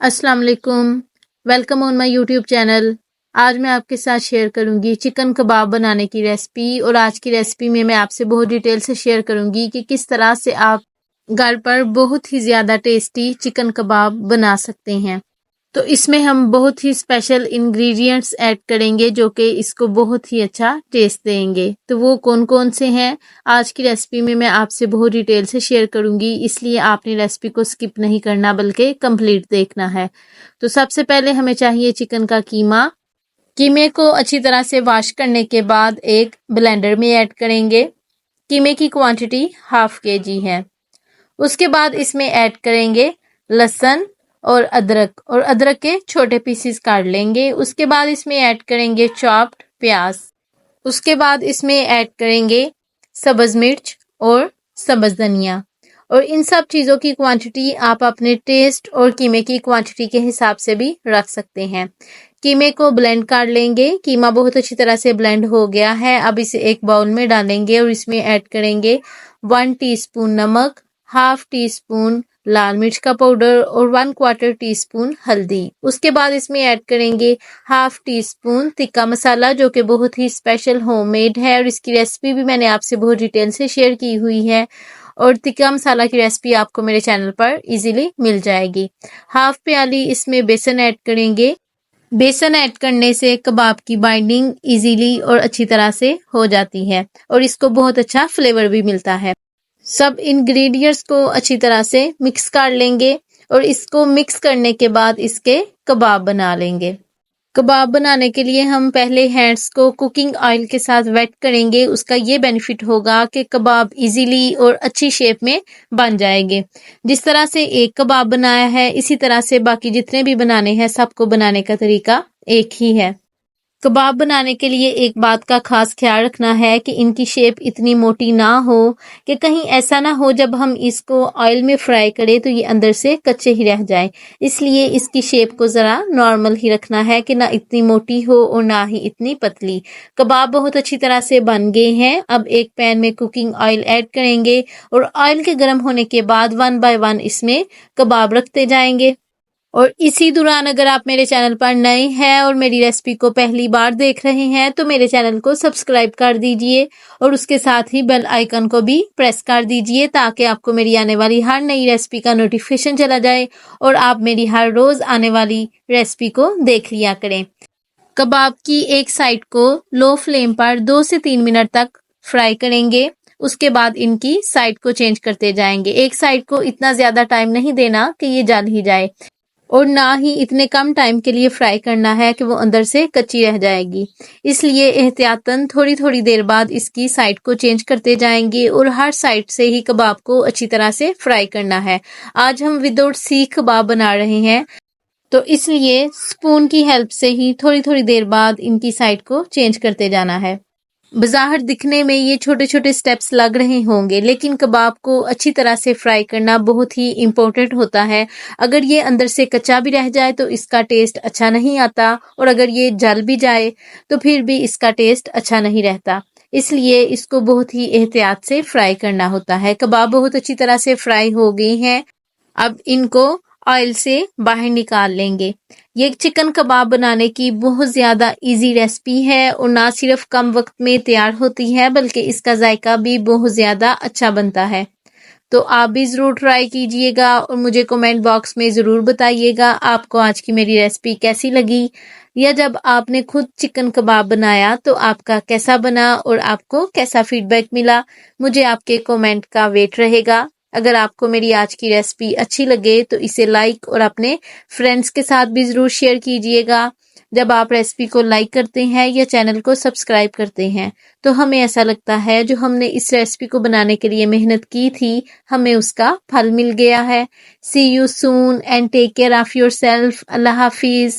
अस्सलाम वालेकुम। Welcome on my YouTube channel. आज मैं आपके साथ शेयर करूंगी चिकन कबाब बनाने की रेसिपी और आज की रेसिपी में मैं आपसे बहुत डिटेल से शेयर करूंगी कि किस तरह से आप घर पर बहुत ही ज़्यादा टेस्टी चिकन कबाब बना सकते हैं। तो इसमें हम बहुत ही स्पेशल इंग्रेडिएंट्स ऐड करेंगे जो कि इसको बहुत ही अच्छा टेस्ट देंगे। तो वो कौन कौन से हैं आज की रेसिपी में मैं आपसे बहुत डिटेल से शेयर करूंगी, इसलिए आपने रेसिपी को स्किप नहीं करना बल्कि कंप्लीट देखना है। तो सबसे पहले हमें चाहिए चिकन का कीमा। कीमे को अच्छी तरह से वॉश करने के बाद एक ब्लेंडर में ऐड करेंगे। कीमे की क्वांटिटी 1/2 kg है। उसके बाद इसमें ऐड करेंगे लहसुन और अदरक के छोटे पीसेस काट लेंगे। उसके बाद इसमें ऐड करेंगे चॉप्ड प्याज। उसके बाद इसमें ऐड करेंगे सब्ज मिर्च और सब्ज धनिया। और इन सब चीज़ों की क्वांटिटी आप अपने टेस्ट और कीमे की क्वांटिटी के हिसाब से भी रख सकते हैं। कीमे को ब्लेंड कर लेंगे। कीमा बहुत अच्छी तरह से ब्लेंड हो गया है। अब इसे एक बाउल में डालेंगे और इसमें ऐड करेंगे 1 टीस्पून नमक, 1/2 टीस्पून लाल मिर्च का पाउडर और 1/4 टीस्पून हल्दी। उसके बाद इसमें ऐड करेंगे 1/2 टीस्पून तिक्का मसाला जो कि बहुत ही स्पेशल होममेड है और इसकी रेसिपी भी मैंने आपसे बहुत डिटेल से शेयर की हुई है और तिक्का मसाला की रेसिपी आपको मेरे चैनल पर इजीली मिल जाएगी। 1/2 प्याली इसमें बेसन ऐड करेंगे। बेसन ऐड करने से कबाब की बाइंडिंग इजीली और अच्छी तरह से हो जाती है और इसको बहुत अच्छा फ्लेवर भी मिलता है। सब इंग्रेडिएंट्स को अच्छी तरह से मिक्स कर लेंगे और इसको मिक्स करने के बाद इसके कबाब बना लेंगे। कबाब बनाने के लिए हम पहले हैंड्स को कुकिंग ऑयल के साथ वेट करेंगे। उसका ये बेनिफिट होगा कि कबाब इजीली और अच्छी शेप में बन जाएंगे। जिस तरह से एक कबाब बनाया है इसी तरह से बाकी जितने भी बनाने हैं सबको बनाने का तरीका एक ही है। कबाब बनाने के लिए एक बात का खास ख्याल रखना है कि इनकी शेप इतनी मोटी ना हो कि कहीं ऐसा ना हो जब हम इसको ऑयल में फ्राई करें तो ये अंदर से कच्चे ही रह जाए। इसलिए इसकी शेप को ज़रा नॉर्मल ही रखना है कि ना इतनी मोटी हो और ना ही इतनी पतली। कबाब बहुत अच्छी तरह से बन गए हैं। अब एक पैन में कुकिंग ऑयल ऐड करेंगे और ऑयल के गर्म होने के बाद 1 बाय 1 इसमें कबाब रखते जाएंगे। और इसी दौरान अगर आप मेरे चैनल पर नए हैं और मेरी रेसिपी को पहली बार देख रहे हैं तो मेरे चैनल को सब्सक्राइब कर दीजिए और उसके साथ ही बेल आइकन को भी प्रेस कर दीजिए ताकि आपको मेरी आने वाली हर नई रेसिपी का नोटिफिकेशन चला जाए और आप मेरी हर रोज़ आने वाली रेसिपी को देख लिया करें। कबाब की एक साइड को लो फ्लेम पर 2 से 3 मिनट तक फ्राई करेंगे। उसके बाद इनकी साइड को चेंज करते जाएंगे। एक साइड को इतना ज़्यादा टाइम नहीं देना कि ये जल ही जाए और ना ही इतने कम टाइम के लिए फ्राई करना है कि वो अंदर से कच्ची रह जाएगी। इसलिए एहतियातन थोड़ी थोड़ी देर बाद इसकी साइड को चेंज करते जाएंगे और हर साइड से ही कबाब को अच्छी तरह से फ्राई करना है। आज हम विदाउट सीख कबाब बना रहे हैं तो इसलिए स्पून की हेल्प से ही थोड़ी थोड़ी देर बाद इनकी साइड को चेंज करते जाना है। बाहर दिखने में ये छोटे छोटे स्टेप्स लग रहे होंगे लेकिन कबाब को अच्छी तरह से फ्राई करना बहुत ही इम्पोर्टेंट होता है। अगर ये अंदर से कच्चा भी रह जाए तो इसका टेस्ट अच्छा नहीं आता और अगर ये जल भी जाए तो फिर भी इसका टेस्ट अच्छा नहीं रहता। इसलिए इसको बहुत ही एहतियात से फ्राई करना होता है। कबाब बहुत अच्छी तरह से फ्राई हो गए हैं। अब इनको ऑयल से बाहर निकाल लेंगे। ये चिकन कबाब बनाने की बहुत ज़्यादा इजी रेसिपी है और ना सिर्फ कम वक्त में तैयार होती है बल्कि इसका जायका भी बहुत ज़्यादा अच्छा बनता है। तो आप भी ज़रूर ट्राई कीजिएगा और मुझे कमेंट बॉक्स में ज़रूर बताइएगा आपको आज की मेरी रेसिपी कैसी लगी या जब आपने खुद चिकन कबाब बनाया तो आपका कैसा बना और आपको कैसा फीडबैक मिला। मुझे आपके कमेंट का वेट रहेगा। अगर आपको मेरी आज की रेसिपी अच्छी लगे तो इसे लाइक और अपने फ्रेंड्स के साथ भी ज़रूर शेयर कीजिएगा। जब आप रेसिपी को लाइक करते हैं या चैनल को सब्सक्राइब करते हैं तो हमें ऐसा लगता है जो हमने इस रेसिपी को बनाने के लिए मेहनत की थी हमें उसका फल मिल गया है। See you soon and take care of yourself. अल्लाह हाफिज़।